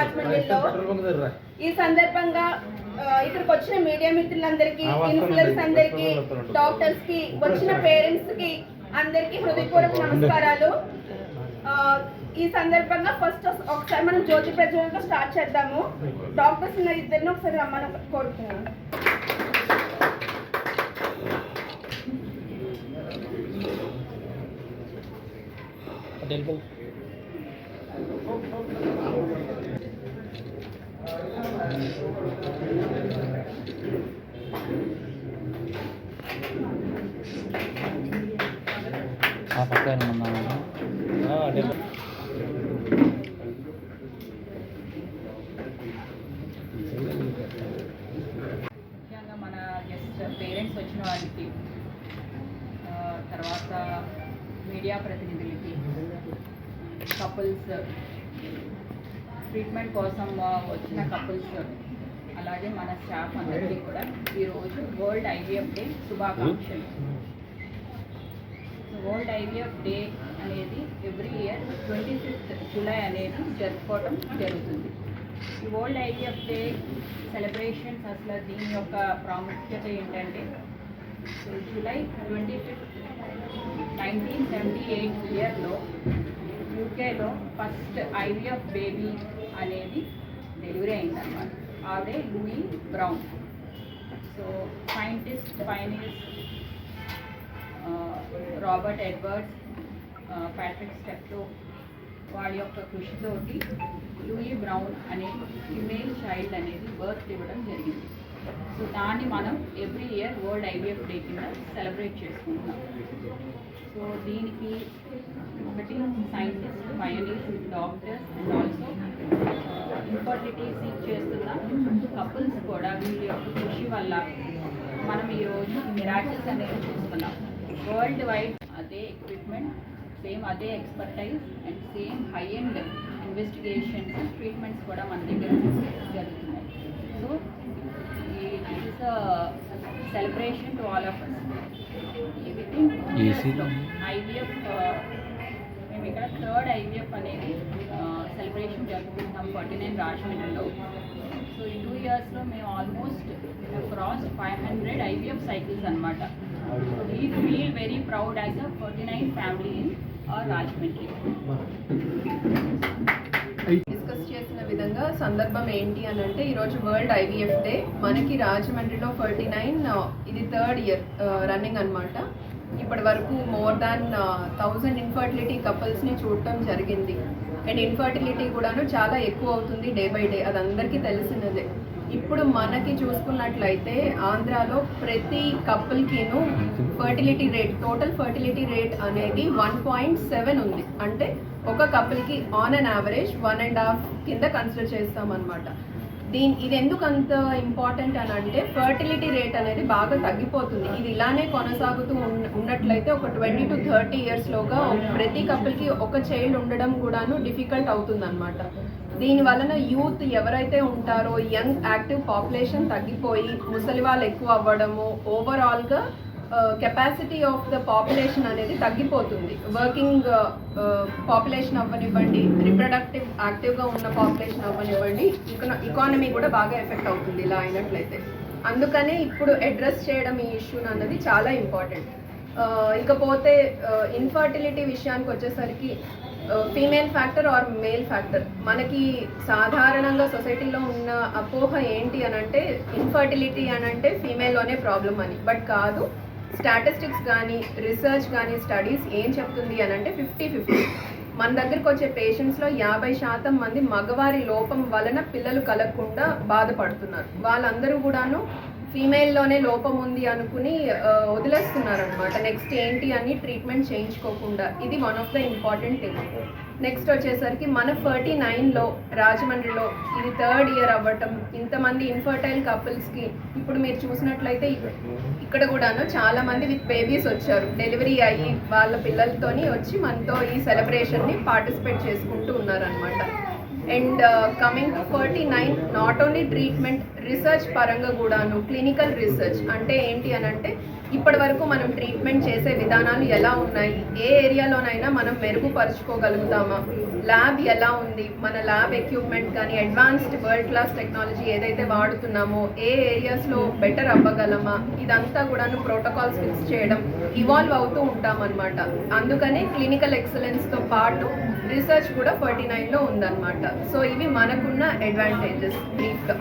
రాజమండ్రిలో. ఈ సందర్భంగా ఇక్కడికి వచ్చిన మీడియా మిత్రులందరికీ, ఇన్ఫ్లుయెన్స్ అందరికీ, డాక్టర్స్ కి, వచ్చిన పేరెంట్స్ కి అందరికీ హృదయపూర్వక నమస్కారాలు. ఈ సందర్భంగా ఫస్ట్ ఒకసారి మనం జ్యోతి ప్రజ్వలనతో స్టార్ట్ చేద్దాము. డాక్టర్స్ ఉన్న ఇద్దరిని ఒకసారి రమ్మని కోరుతున్నాను. ముఖ్యంగా మన గెస్ట్ పేరెంట్స్ వచ్చిన వాళ్ళకి, తర్వాత మీడియా ప్రతినిధులకి, కపుల్స్, ట్రీట్మెంట్ కోసం వచ్చిన కపుల్స్, అలాగే మన స్టాఫ్ అందరికీ కూడా ఈరోజు వరల్డ్ ఐవీఎఫ్ డే శుభాకాంక్షలు. వరల్డ్ ఐవీఎఫ్ డే అనేది ఎవ్రీ ఇయర్ 25th జూలై అనేది జరుపుకోవడం జరుగుతుంది. ఈ వరల్డ్ ఐవీఎఫ్ డే సెలబ్రేషన్స్ అసలు దీని యొక్క ప్రాముఖ్యత ఏంటంటే, సో జూలై 25th 1978 ఇయర్లో యూకేలో ఫస్ట్ ఐవీఎఫ్ బేబీ అనేది డెలివరీ అయిందన్నమాట. ఆవిడే Louis brown. So scientist, pioneers Robert Edwards, Patrick Steptoe వాళ్ళ యొక్క కృషితోటి లూయి బ్రౌన్ అనే ఫిమేల్ చైల్డ్ అనేది బర్త్ ఇవ్వడం జరిగింది. సో దాన్ని మనం every year world IVF day కింద సెలబ్రేట్ చేసుకుంటున్నాం. సో దీనికి ఒకటి scientist, pioneers, doctors and also infertility seek చేస్తున్న కపుల్స్ కూడా వీళ్ళ యొక్క కృషి వల్ల మనం ఈరోజు మిరాకిల్స్ అనేది చూస్తున్నాం. వరల్డ్ వైడ్ అదే ఎక్విప్మెంట్, సేమ్ అదే expertise and same high and investigations, treatments కూడా మన దగ్గర జరుగుతున్నాయి. So it is a celebration to all of us. IVF మేము ఇక్కడ థర్డ్ ఐవీఎఫ్ అనేది సెలబ్రేషన్ జరుపుకుంటున్నాం 49 రాజమండ్రిలో. సో ఈ 2 yearsలో మేము ఆల్మోస్ట్ క్రాస్ 500 ఐవీఎఫ్ సైకిల్స్ అనమాట. We feel very proud as a 49 family in our Rajahmundry. Discuss చేసిన విధంగా సందర్భం ఏంటి అని అంటే, ఈరోజు వరల్డ్ ఐవీఎఫ్ డే. మనకి రాజమండ్రిలో 49 ఇది 3rd year రన్నింగ్ అనమాట. ఇప్పటి వరకు మోర్ దాన్ 1000 ఇన్ఫర్టిలిటీ కపుల్స్ని చూడటం జరిగింది. అండ్ ఇన్ఫర్టిలిటీ కూడాను చాలా ఎక్కువ అవుతుంది డే బై డే, అది అందరికీ తెలిసినదే. ఇప్పుడు మనకి చూసుకున్నట్లయితే ఆంధ్రాలో ప్రతి కపుల్కిను fertility rate, total fertility rate అనేది 1.7 ఉంది. అంటే ఒక కపుల్కి ఆన్ అన్ యావరేజ్ 1.5 కింద కన్సిడర్ చేస్తామన్నమాట. ఇది ఎందుకు అంత ఇంపార్టెంట్ అని అంటే, ఫర్టిలిటీ రేట్ అనేది బాగా తగ్గిపోతుంది. ఇది ఇలానే కొనసాగుతూ ఉన్నట్లయితే ఒక 20 to 30 yearsలోగా ప్రతి కపుల్కి ఒక చైల్డ్ ఉండడం కూడాను డిఫికల్ట్ అవుతుంది అనమాట. దీని వలన యూత్ ఎవరైతే ఉంటారో, యంగ్ యాక్టివ్ పాపులేషన్ తగ్గిపోయి ముసలి వాళ్ళు ఎక్కువ అవ్వడము, ఓవరాల్గా కెపాసిటీ ఆఫ్ ద పాపులేషన్ అనేది తగ్గిపోతుంది. వర్కింగ్ పాపులేషన్ అవ్వనివ్వండి, రిప్రొడక్టివ్ యాక్టివ్గా ఉన్న పాపులేషన్ అవ్వనివ్వండి, ఎకానమీ కూడా బాగా ఎఫెక్ట్ అవుతుంది ఇలా అయినట్లయితే. అందుకనే ఇప్పుడు అడ్రస్ చేయడం ఈ ఇష్యూని అన్నది చాలా ఇంపార్టెంట్. ఇకపోతే ఇన్ఫర్టిలిటీ విషయానికి వచ్చేసరికి female factor or male factor, మనకి సాధారణంగా సొసైటీలో ఉన్న అపోహ ఏంటి అని అంటే, ఇన్ఫర్టిలిటీ అని అంటే ఫీమేల్లోనే ప్రాబ్లం అని. బట్ కాదు. స్టాటిస్టిక్స్ కానీ, రీసెర్చ్ కానీ, స్టడీస్ ఏం చెప్తుంది అని అంటే 50-50. మన దగ్గరకు వచ్చే పేషెంట్స్లో 50% మంది మగవారి లోపం వలన పిల్లలు కలగకుండా బాధపడుతున్నారు. వాళ్ళందరూ కూడాను ఫీమేల్లోనే లోపం ఉంది అనుకుని వదిలేస్తున్నారు అనమాట. నెక్స్ట్ ఏంటి అని ట్రీట్మెంట్ చేయించుకోకుండా. ఇది one of the important thing. Next వచ్చేసరికి మన 49లో రాజమండ్రిలో ఇది 3rd year అవ్వటం, ఇంతమంది ఇన్ఫర్టైల్ కపుల్స్కి ఇప్పుడు మీరు చూసినట్లయితే ఇక్కడ కూడాను చాలామంది విత్ బేబీస్ వచ్చారు. డెలివరీ అయ్యి వాళ్ళ పిల్లలతోని వచ్చి మనతో ఈ సెలబ్రేషన్ని పార్టిసిపేట్ చేసుకుంటూ ఉన్నారనమాట. And coming to 49, not only treatment, research పరంగా కూడాను క్లినికల్ రీసెర్చ్ అంటే ఏంటి అని అంటే ఇప్పటి వరకు మనం ట్రీట్మెంట్ చేసే విధానాలు ఎలా ఉన్నాయి, ఏ ఏరియాలోనైనా మనం మెరుగుపరుచుకోగలుగుతామా, ల్యాబ్ ఎలా ఉంది, మన ల్యాబ్ ఎక్విప్మెంట్ కానీ అడ్వాన్స్డ్ వరల్డ్ క్లాస్ టెక్నాలజీ ఏదైతే వాడుతున్నామో ఏ ఏరియాస్లో బెటర్ అవ్వగలమా, ఇదంతా కూడాను ప్రోటోకాల్స్ ఫిక్స్ చేయడం, ఇవాల్వ్ అవుతూ ఉంటామన్నమాట. అందుకనే క్లినికల్ ఎక్సలెన్స్తో పాటు రీసెర్చ్ కూడా 49లో ఉందన్నమాట. సో ఇవి మనకున్న అడ్వాంటేజెస్ బ్రీఫ్గా.